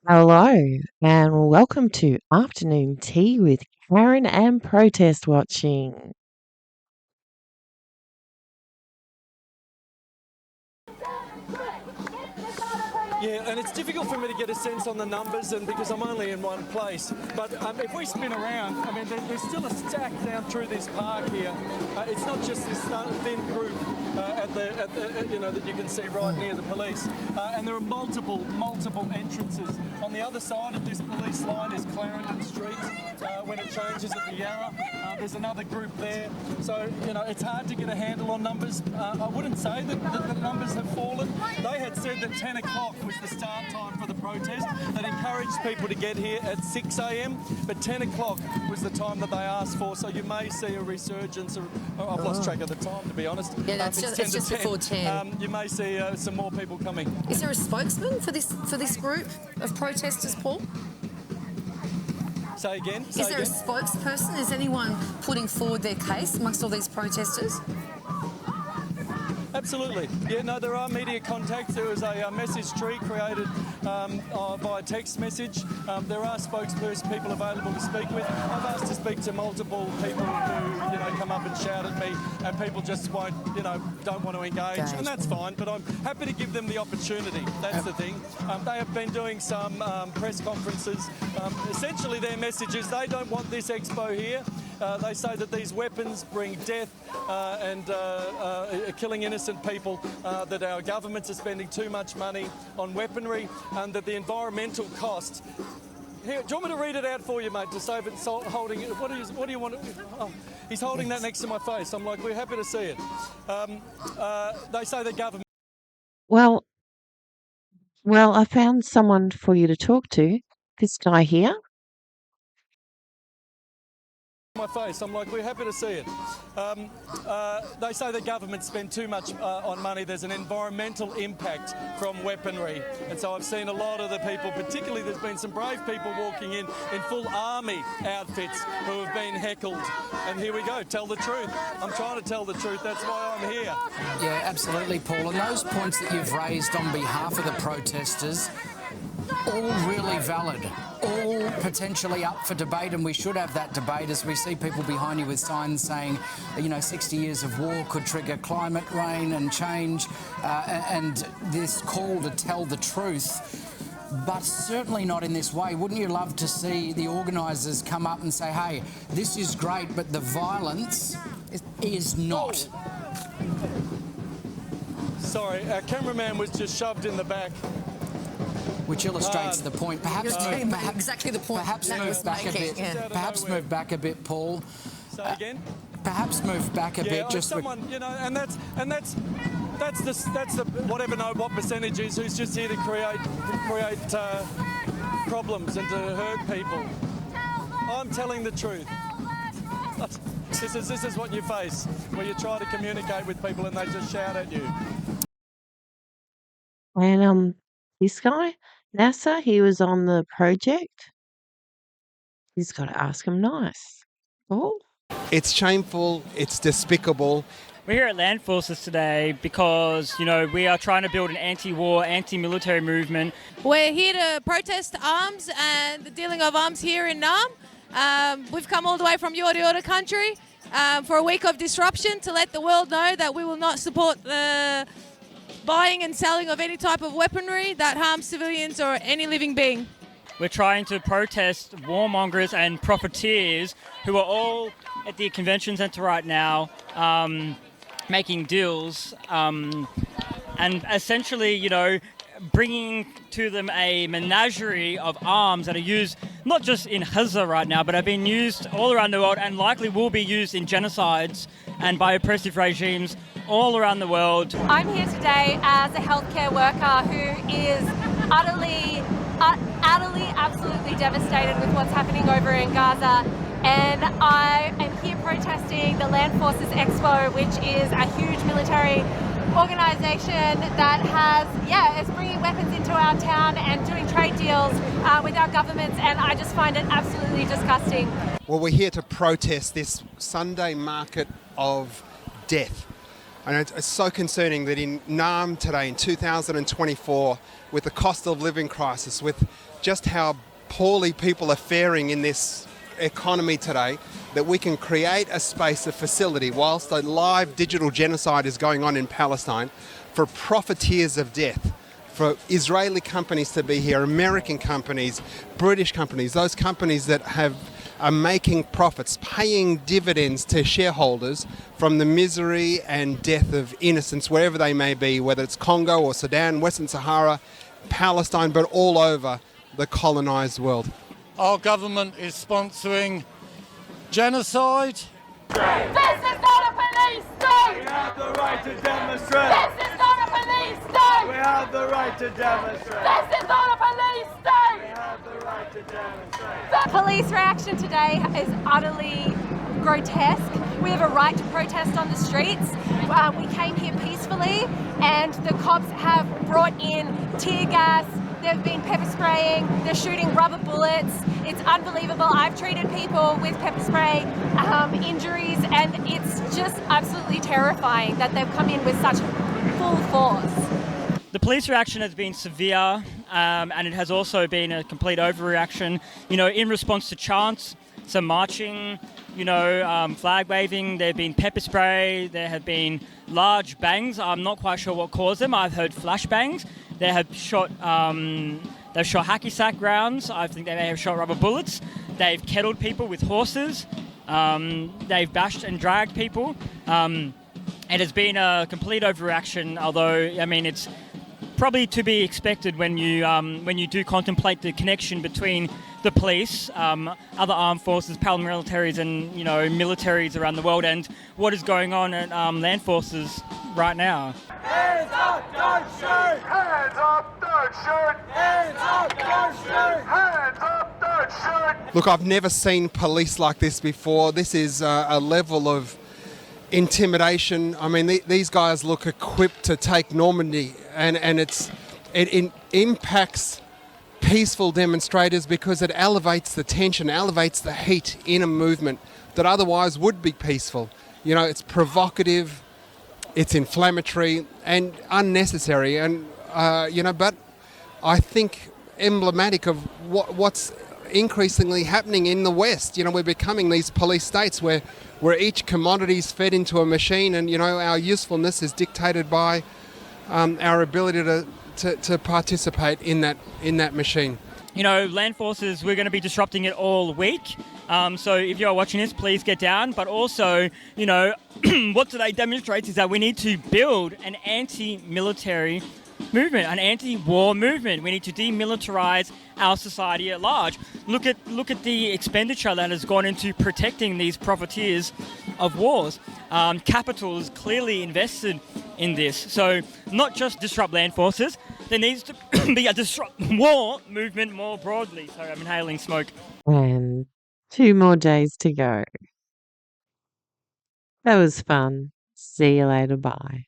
Hello, and welcome to Afternoon Tea with Karen and Protest Watching. Yeah, and it's difficult for me to get a sense on the numbers, and because I'm only in one place. But if we spin around, I mean, there's still a stack down through this park here. It's not just this thin group that you can see right near the police, and there are multiple entrances. On the other side of this police line is Clarendon Street. When it changes at the Yarra, there's another group there. So it's hard to get a handle on numbers. I wouldn't say that the numbers have fallen. They had said that 10 o'clock was the start time for the protest. They'd encouraged people to get here at 6 a.m, but 10 o'clock was the time that they asked for. So you may see a resurgence. I've lost track of the time, to be honest. Yeah, it's just before 10. You may see some more people coming. Is there a spokesman for this group of protesters, Paul? Say again? Is there a spokesperson? Is anyone putting forward their case amongst all these protesters? Absolutely. Yeah, no, there are media contacts. There was a message tree created via text message. There are people available to speak with. I've asked to speak to multiple people who, come up and shout at me, and people just don't want to engage, and that's fine, but I'm happy to give them the opportunity. That's the thing. They have been doing some press conferences. Essentially, their message is they don't want this expo here. They say that these weapons bring death and killing innocent people, that our governments are spending too much money on weaponry, and that the environmental cost. Here, do you want me to read it out for you, mate, to save it holding it? What do you want? He's holding that next to my face. I'm like, we're happy to see it. They say the government... Well, I found someone for you to talk to. This guy here. My face. I'm like, we're happy to see it. They say the government spend too much on money. There's an environmental impact from weaponry, and so I've seen a lot of the people, particularly there's been some brave people walking in full army outfits who have been heckled. And here we go, tell the truth. I'm trying to tell the truth, that's why I'm here. Yeah, absolutely, Paul. And those points that you've raised on behalf of the protesters, all really valid, all potentially up for debate, and we should have that debate as we see people behind you with signs saying, 60 years of war could trigger climate rain and change, and this call to tell the truth, but certainly not in this way. Wouldn't you love to see the organisers come up and say, hey, this is great, but the violence is not? Sorry, our cameraman was just shoved in the back. Which illustrates the point. Perhaps exactly the point. Perhaps move back a bit. Yeah. Perhaps move back a bit, Paul. Say again. Perhaps move back a bit. Just someone, and that's the what percentage is who's just here to create problems and to hurt people. I'm telling the truth. This is what you face, where you try to communicate with people and they just shout at you. And this guy, NASA, he was on the project. He's got to ask him nice. Oh. It's shameful, it's despicable. We're here at Land Forces today because, we are trying to build an anti-war, anti-military movement. We're here to protest arms and the dealing of arms here in Naarm. We've come all the way from Yorta country for a week of disruption to let the world know that we will not support the buying and selling of any type of weaponry that harms civilians or any living being. We're trying to protest warmongers and profiteers who are all at the convention centre right now making deals and essentially, bringing to them a menagerie of arms that are used not just in Gaza right now, but have been used all around the world and likely will be used in genocides and by oppressive regimes all around the world. I'm here today as a healthcare worker who is utterly, absolutely devastated with what's happening over in Gaza. And I am here protesting the Land Forces Expo, which is a huge military organisation that is bringing weapons into our town and doing trade deals with our governments, and I just find it absolutely disgusting. Well, we're here to protest this Sunday market of death. And it's so concerning that in Naarm today, in 2024, with the cost of living crisis, with just how poorly people are faring in this economy today, that we can create a space, a facility, whilst a live digital genocide is going on in Palestine, for profiteers of death, for Israeli companies to be here, American companies, British companies, those companies that are making profits, paying dividends to shareholders from the misery and death of innocents, wherever they may be, whether it's Congo or Sudan, Western Sahara, Palestine, but all over the colonised world. Our government is sponsoring genocide. This is not a police state! We have the right to demonstrate! This is not a police state! We have the right to demonstrate! This is not a police state! We have the right to demonstrate! Police reaction today is utterly grotesque. We have a right to protest on the streets. We came here peacefully and the cops have brought in tear gas, they've been pepper spraying, they're shooting rubber bullets. It's unbelievable. I've treated people with pepper spray injuries and it's just absolutely terrifying that they've come in with such full force. The police reaction has been severe and it has also been a complete overreaction. You know, in response to chants, some marching, flag waving, there have been pepper spray, there have been large bangs. I'm not quite sure what caused them. I've heard flash bangs. They have shot hacky sack rounds. I think they may have shot rubber bullets. They've kettled people with horses. They've bashed and dragged people. It has been a complete overreaction, although, it's probably to be expected when you do contemplate the connection between the police, other armed forces, paramilitaries and, militaries around the world and what is going on at land forces right now. Hands up, don't shoot! Hands up, don't shoot! Hands up, don't shoot! Hands up, don't shoot! Look, I've never seen police like this before. This is a level of intimidation. These guys look equipped to take Normandy, and it impacts peaceful demonstrators because it elevates the tension, elevates the heat in a movement that otherwise would be peaceful. It's provocative, it's inflammatory and unnecessary, and but I think emblematic of what's increasingly happening in the West. We're becoming these police states where each commodity is fed into a machine, and our usefulness is dictated by our ability to participate in that machine. Land forces, we're going to be disrupting it all week. So if you're watching this, please get down. But also, what today demonstrates is that we need to build an anti-military movement, an anti-war movement. We need to demilitarize our society at large. Look at the expenditure that has gone into protecting these profiteers of wars. Capital is clearly invested in this. So not just disrupt land forces, there needs to be a disrupt war movement more broadly. Sorry, I'm inhaling smoke. And 2 more days to go. That was fun. See you later. Bye.